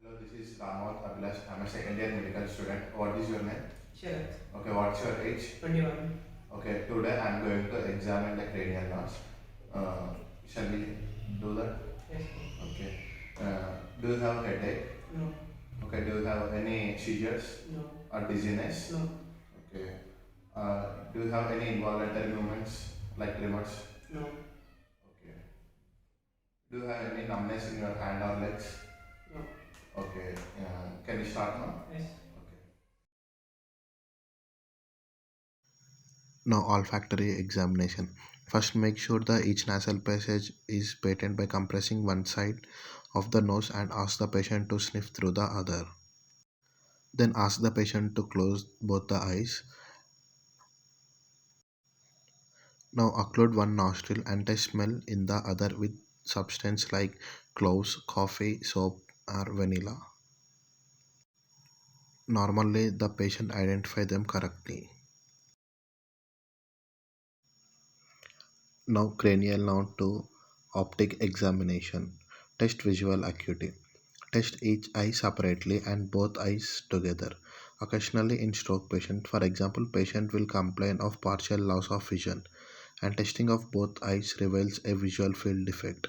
Hello, this is Ramavath Abhilash. I'm a second year medical student. What is your name? Sure. Okay, what's your age? 21. Okay, today I'm going to examine the cranial nerves. Shall we do that? Yes. Okay. Do you have headache? No. Okay, do you have any seizures No. or dizziness? No. Okay. Do you have any involuntary movements like tremors? No. Okay. Do you have any numbness in your hand or legs? No. Okay. Can we start now? Yes. Okay. Now, olfactory examination. First, make sure that each nasal passage is patent by compressing one side of the nose and ask the patient to sniff through the other. Then ask the patient to close both the eyes. Now, occlude one nostril and test smell in the other with substance like cloves, coffee, soap, or vanilla. Normally, the patient identify them correctly. Now cranial now to optic examination. Test visual acuity. Test each eye separately and both eyes together. Occasionally in stroke patient, for example, patient will complain of partial loss of vision and testing of both eyes reveals a visual field defect.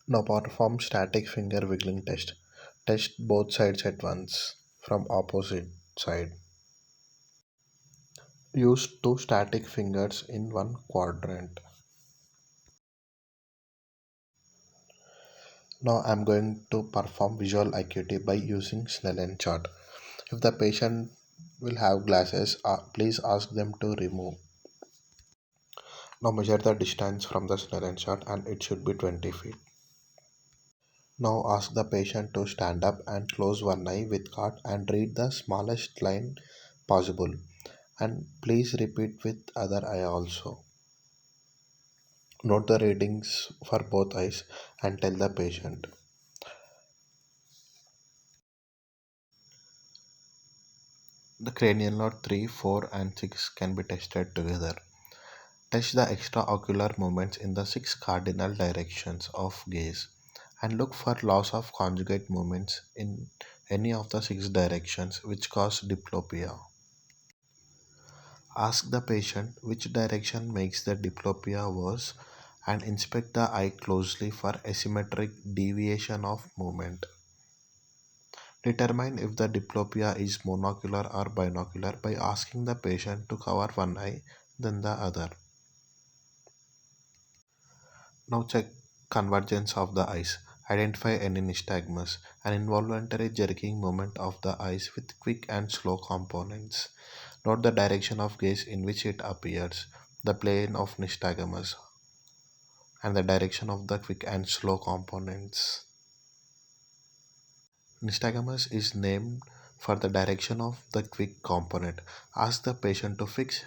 Now perform static finger wiggling test. Test both sides at once from opposite side. Use two static fingers in one quadrant. Now I'm going to perform visual acuity by using Snellen chart. If the patient will have glasses, please ask them to remove. Now measure the distance from the Snellen chart and it should be 20 feet. Now ask the patient to stand up and close one eye with card and read the smallest line possible. And please repeat with other eye also. Note the readings for both eyes and tell the patient. The cranial node 3, 4 and 6 can be tested together. Test the extraocular movements in the six cardinal directions of gaze and look for loss of conjugate movements in any of the six directions which cause diplopia. Ask the patient which direction makes the diplopia worse and inspect the eye closely for asymmetric deviation of movement. Determine if the diplopia is monocular or binocular by asking the patient to cover one eye then the other. Now check convergence of the eyes. Identify any nystagmus, an involuntary jerking movement of the eyes with quick and slow components. Note the direction of gaze in which it appears, the plane of nystagmus, and the direction of the quick and slow components. Nystagmus is named for the direction of the quick component. Ask the patient to fix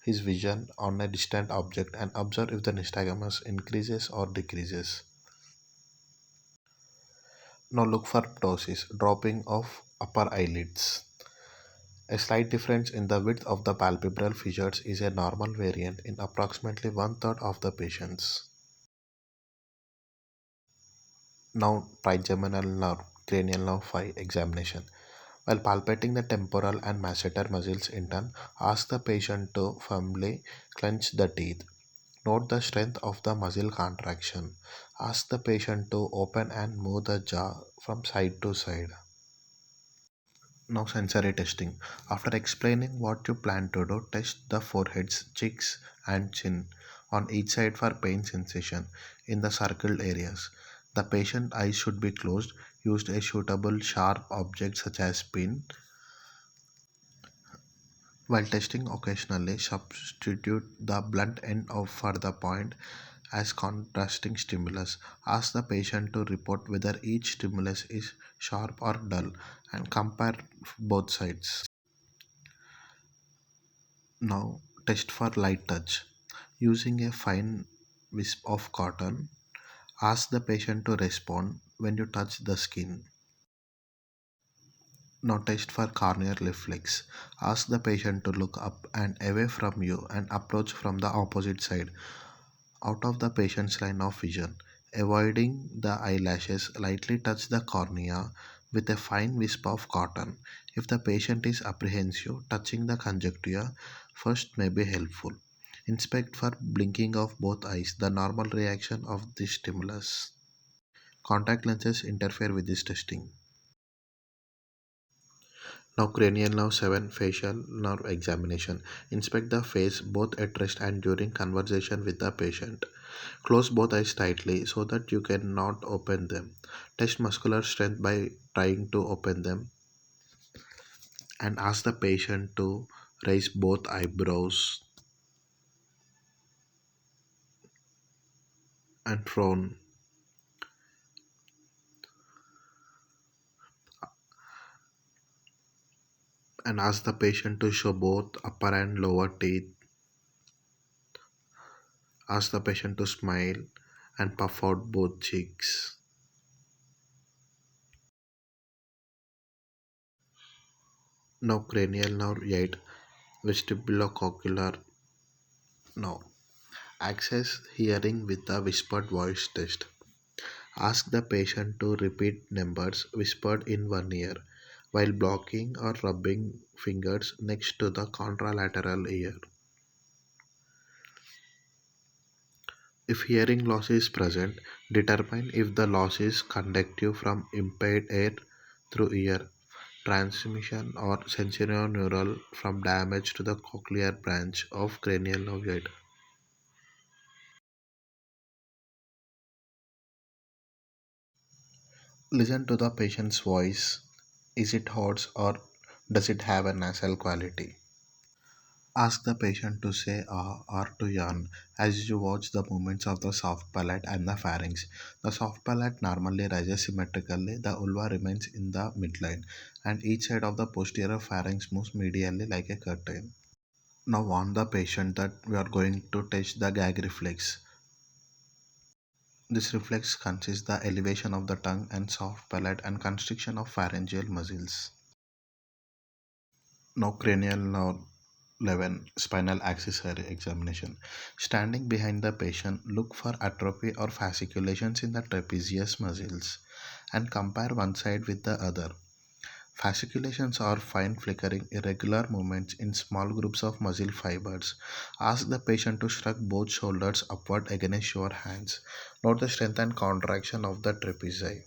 his vision on a distant object and observe if the nystagmus increases or decreases. Now look for ptosis, dropping of upper eyelids. A slight difference in the width of the palpebral fissures is a normal variant in approximately one third of the patients. Now trigeminal nerve, cranial nerve 5 examination. While palpating the temporal and masseter muscles in turn, ask the patient to firmly clench the teeth. Note the strength of the muscle contraction. Ask the patient to open and move the jaw from side to side. Now sensory testing. After explaining what you plan to do, test the foreheads, cheeks and chin on each side for pain sensation in the circled areas. The patient eyes should be closed. Use a suitable sharp object such as pin. While testing occasionally, substitute the blunt end of for the point as contrasting stimulus. Ask the patient to report whether each stimulus is sharp or dull and compare both sides. Now, test for light touch. Using a fine wisp of cotton, ask the patient to respond when you touch the skin. Now, test for corneal reflex. Ask the patient to look up and away from you and approach from the opposite side, out of the patient's line of vision. Avoiding the eyelashes, lightly touch the cornea with a fine wisp of cotton. If the patient is apprehensive, touching the conjunctiva first may be helpful. Inspect for blinking of both eyes, the normal reaction of this stimulus. Contact lenses interfere with this testing. Now, cranial nerve 7 facial nerve examination. Inspect the face both at rest and during conversation with the patient. Close both eyes tightly so that you cannot open them. Test muscular strength by trying to open them and ask the patient to raise both eyebrows and frown, and ask the patient to show both upper and lower teeth. Ask the patient to smile and puff out both cheeks. Now, cranial nerve 8 vestibulocochlear nerve. Access hearing with the whispered voice test. Ask the patient to repeat numbers whispered in one ear while blocking or rubbing fingers next to the contralateral ear. If hearing loss is present, determine if the loss is conductive from impaired air through ear transmission or sensorineural from damage to the cochlear branch of cranial nerve. Listen to the patient's voice. Is it hoarse or does it have a nasal quality? Ask the patient to say ah or to yawn as you watch the movements of the soft palate and the pharynx. The soft palate normally rises symmetrically, the ulva remains in the midline, and each side of the posterior pharynx moves medially like a curtain. Now warn the patient that we are going to test the gag reflex. This reflex consists the elevation of the tongue and soft palate and constriction of pharyngeal muscles. Now cranial nerve 11 spinal accessory examination. Standing behind the patient, look for atrophy or fasciculations in the trapezius muscles and compare one side with the other. Fasciculations are fine flickering irregular movements in small groups of muscle fibers. Ask the patient to shrug both shoulders upward against your hands. Note the strength and contraction of the trapezi.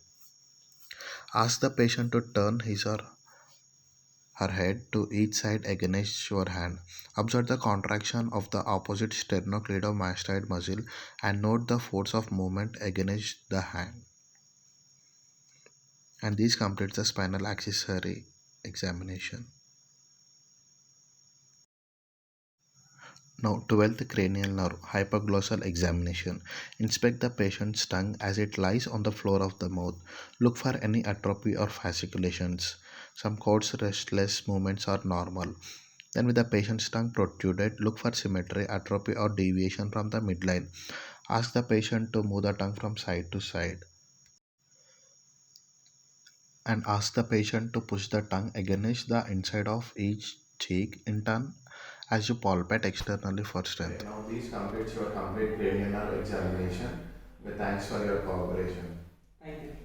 Ask the patient to turn his or her head to each side against your hand. Observe the contraction of the opposite sternocleidomastoid muscle and note the force of movement against the hand. And this completes the spinal accessory examination. Now, 12th cranial nerve hypoglossal examination. Inspect the patient's tongue as it lies on the floor of the mouth. Look for any atrophy or fasciculations. Some coarse restless movements are normal. Then, with the patient's tongue protruded, look for symmetry, atrophy, or deviation from the midline. Ask the patient to move the tongue from side to side and ask the patient to push the tongue against the inside of each cheek in turn as you palpate externally for Okay, strength. now this completes your complete cranial nerve examination. Okay, thanks for your cooperation. Thank you.